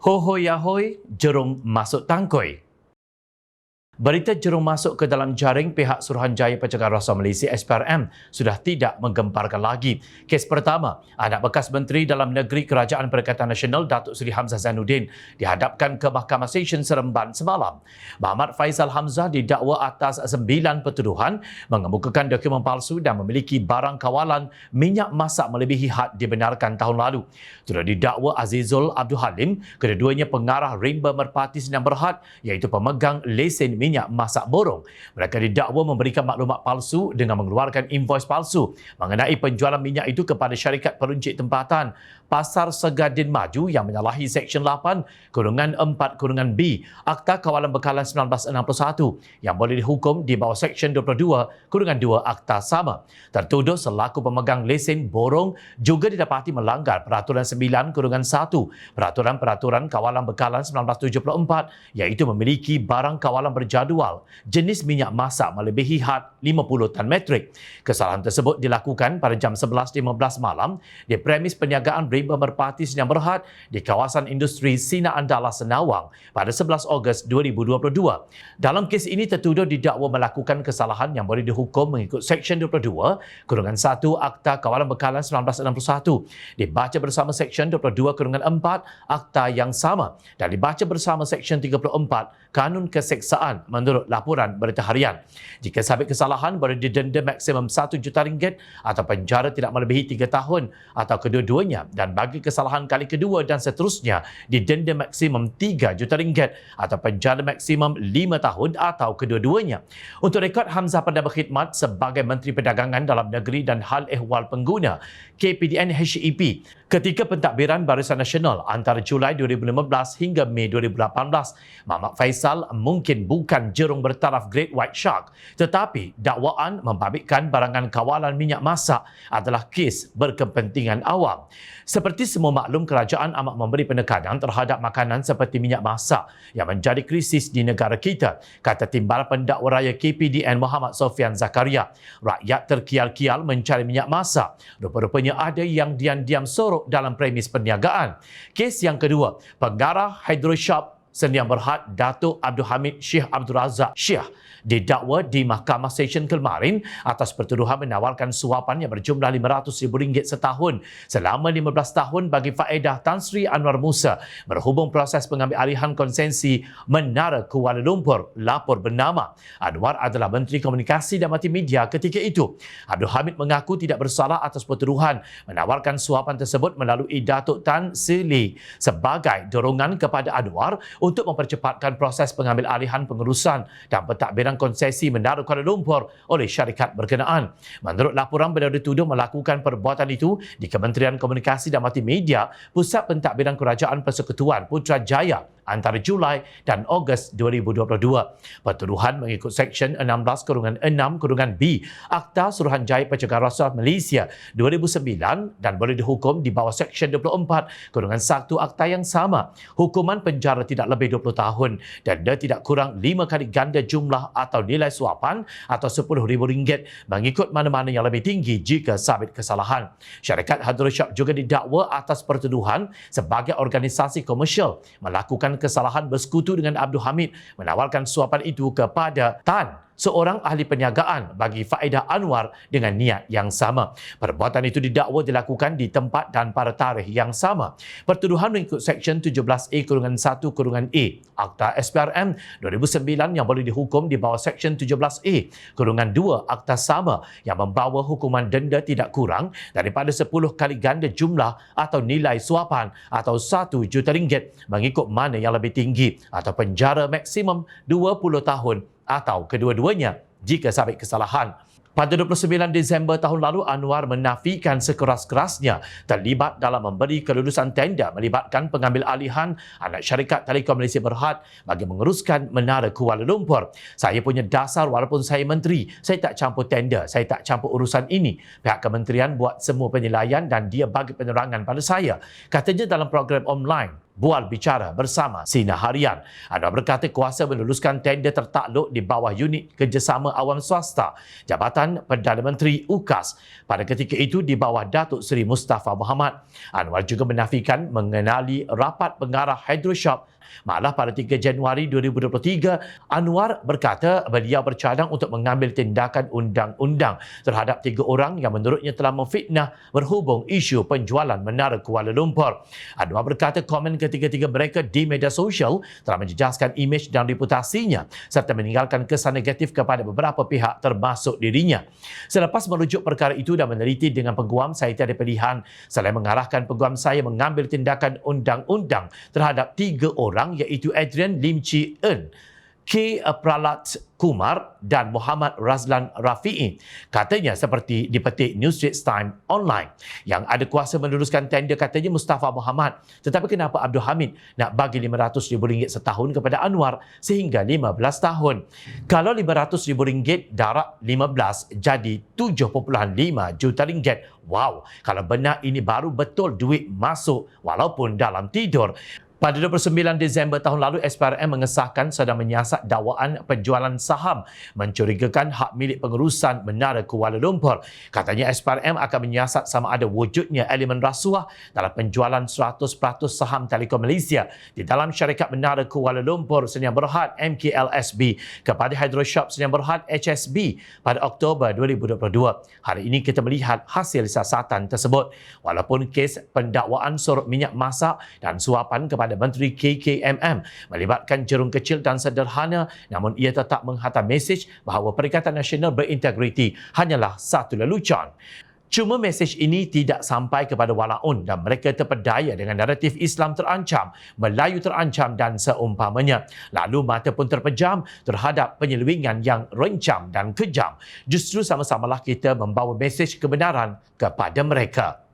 Hohoi ahoi, jerung masuk tangkoi. Berita jerung masuk ke dalam jaring pihak Suruhanjaya Pencegahan Rasuah Malaysia SPRM sudah tidak menggemparkan lagi. Kes pertama, anak bekas Menteri Dalam Negeri Kerajaan Perikatan Nasional Datuk Seri Hamzah Zainuddin dihadapkan ke Mahkamah Session Seremban semalam. Muhammad Faisal Hamzah didakwa atas 9 pertuduhan mengemukakan dokumen palsu dan memiliki barang kawalan minyak masak melebihi had dibenarkan tahun lalu. Turut didakwa Azizul Abdul Halim, kedua-duanya pengarah rimba merpati Sdn Bhd iaitu pemegang lesen minyak masak borong. Mereka didakwa memberikan maklumat palsu dengan mengeluarkan invoice palsu mengenai penjualan minyak itu kepada syarikat peruncit tempatan Pasar Segadin Maju yang menyalahi Seksyen 8/4/B Akta Kawalan Bekalan 1961 yang boleh dihukum di bawah Seksyen 22/2 Akta sama. Tertuduh selaku pemegang lesen borong juga didapati melanggar Peraturan 9/1 Peraturan Kawalan Bekalan 1974 iaitu memiliki barang kawalan berjadual jenis minyak masak melebihi had 50 tan metrik. Kesalahan tersebut dilakukan pada jam 11.15 malam di premis perniagaan rimba merpati Sdn Bhd di kawasan industri Sina Andala Senawang pada 11 Ogos 2022. Dalam kes ini tertuduh didakwa melakukan kesalahan yang boleh dihukum mengikut Seksyen 22/1 Akta Kawalan Bekalan 1961 dibaca bersama Seksyen 22/4 Akta yang sama dan dibaca bersama Seksyen 34 Kanun Keseksaan menurut laporan Berita Harian. Jika sabit kesalahan boleh didenda maksimum RM1 juta atau penjara tidak melebihi 3 tahun atau kedua-duanya, dan bagi kesalahan kali kedua dan seterusnya didenda maksimum RM3 juta atau penjara maksimum 5 tahun atau kedua-duanya. Untuk rekod, Hamzah pernah berkhidmat sebagai Menteri Perdagangan Dalam Negeri dan Hal Ehwal Pengguna KPDN HEP ketika pentadbiran Barisan Nasional antara Julai 2015 hingga Mei 2018. Muhammad Faisal mungkin bukan jerung bertaraf Great White Shark, tetapi dakwaan membabitkan barangan kawalan minyak masak adalah kes berkepentingan awam. Seperti semua maklum, kerajaan amat memberi penekanan terhadap makanan seperti minyak masak yang menjadi krisis di negara kita, kata Timbalan Pendakwa Raya KPDN Muhammad Sofian Zakaria. Rakyat terkial-kial mencari minyak masak. Rupa-rupanya ada yang diam-diam sorok dalam premis perniagaan. Kes yang kedua, pengarah Hydroshop Sdn Bhd Datuk Abdul Hamid Sheikh Abdul Razak Sheikh didakwa di Mahkamah Session kemarin atas pertuduhan menawarkan suapan yang berjumlah RM500,000 setahun selama 15 tahun bagi faedah Tan Sri Anwar Musa berhubung proses pengambil alihan konsensi Menara Kuala Lumpur. Lapor bernama Anwar adalah Menteri Komunikasi dan Multimedia ketika itu. Abdul Hamid mengaku tidak bersalah atas pertuduhan menawarkan suapan tersebut melalui Datuk Tan Sri Lee sebagai dorongan kepada Anwar untuk mempercepatkan proses pengambil alihan pengurusan dan pentadbiran konsesi Menara Kuala Lumpur oleh syarikat berkenaan. Menurut laporan, beliau dituduh melakukan perbuatan itu di Kementerian Komunikasi dan Multimedia, Pusat Pentadbiran Kerajaan Persekutuan Putrajaya antara Julai dan Ogos 2022. Pertuduhan mengikut Seksyen 16/6/B Akta Suruhanjaya Pencegahan Rasuah Malaysia 2009 dan boleh dihukum di bawah Seksyen 24/1 Akta yang sama. Hukuman penjara tidak lebih 20 tahun dan denda tidak kurang 5 kali ganda jumlah atau nilai suapan atau RM10,000 mengikut mana-mana yang lebih tinggi jika sabit kesalahan. Syarikat Hydroshop juga didakwa atas pertuduhan sebagai organisasi komersial melakukan kesalahan bersekutu dengan Abdul Hamid menawarkan suapan itu kepada Tan, seorang ahli perniagaan bagi faedah Anwar dengan niat yang sama. Perbuatan itu didakwa dilakukan di tempat dan pada tarikh yang sama. Pertuduhan mengikut Seksyen 17A/1/A Akta SPRM 2009 yang boleh dihukum di bawah Seksyen 17A/2 Akta sama yang membawa hukuman denda tidak kurang daripada 10 kali ganda jumlah atau nilai suapan atau RM1 juta mengikut mana yang lebih tinggi atau penjara maksimum 20 tahun atau kedua-duanya jika sabit kesalahan. Pada 29 Disember tahun lalu, Anwar menafikan sekeras-kerasnya terlibat dalam memberi kelulusan tender melibatkan pengambil alihan anak syarikat Telekom Malaysia Berhad bagi menguruskan Menara Kuala Lumpur. Saya punya dasar walaupun saya menteri, saya tak campur tender, saya tak campur urusan ini. Pihak kementerian buat semua penilaian dan dia bagi penerangan pada saya, katanya dalam program online bual bicara bersama Sinar Harian. Anwar berkata kuasa meluluskan tender tertakluk di bawah unit kerjasama awam swasta Jabatan Perdana Menteri UKAS pada ketika itu di bawah Datuk Seri Mustafa Mohamad. Anwar juga menafikan mengenali rapat pengarah Hydroshop. Malah pada 3 Januari 2023, Anwar berkata beliau bercadang untuk mengambil tindakan undang-undang terhadap 3 orang yang menurutnya telah memfitnah berhubung isu penjualan Menara Kuala Lumpur. Anwar berkata komen ketiga-tiga mereka di media sosial telah menjejaskan imej dan reputasinya serta meninggalkan kesan negatif kepada beberapa pihak termasuk dirinya. Selepas merujuk perkara itu dan meneliti dengan peguam, saya tiada pilihan selain mengarahkan peguam saya mengambil tindakan undang-undang terhadap 3 orang iaitu Adrian Lim Chi Eun, K. Pralat Kumar dan Muhammad Razlan Rafi'i. Katanya seperti dipetik New Straits Times Online. Yang ada kuasa meneruskan tender katanya Mustafa Mohamad. Tetapi kenapa Abdul Hamid nak bagi RM500,000 setahun kepada Anwar sehingga 15 tahun? Kalau RM500,000 darab 15 jadi 7.5 juta ringgit. Wow, kalau benar ini baru betul duit masuk walaupun dalam tidur. Pada 29 Disember tahun lalu, SPRM mengesahkan sedang menyiasat dakwaan penjualan saham mencurigakan hak milik pengurusan Menara Kuala Lumpur. Katanya SPRM akan menyiasat sama ada wujudnya elemen rasuah dalam penjualan 100% saham Telekom Malaysia di dalam syarikat Menara Kuala Lumpur Sdn Bhd MKLSB kepada Hydroshop Sdn Bhd HSB pada Oktober 2022. Hari ini kita melihat hasil siasatan tersebut. Walaupun kes pendakwaan sorok minyak masak dan suapan kepada Menteri KKMM melibatkan jerung kecil dan sederhana, namun ia tetap menghantar mesej bahawa Perikatan Nasional berintegriti hanyalah satu lelucon. Cuma mesej ini tidak sampai kepada walaun dan mereka terpedaya dengan naratif Islam terancam, Melayu terancam dan seumpamanya. Lalu mata pun terpejam terhadap penyelewengan yang rencam dan kejam. Justru sama-samalah kita membawa mesej kebenaran kepada mereka.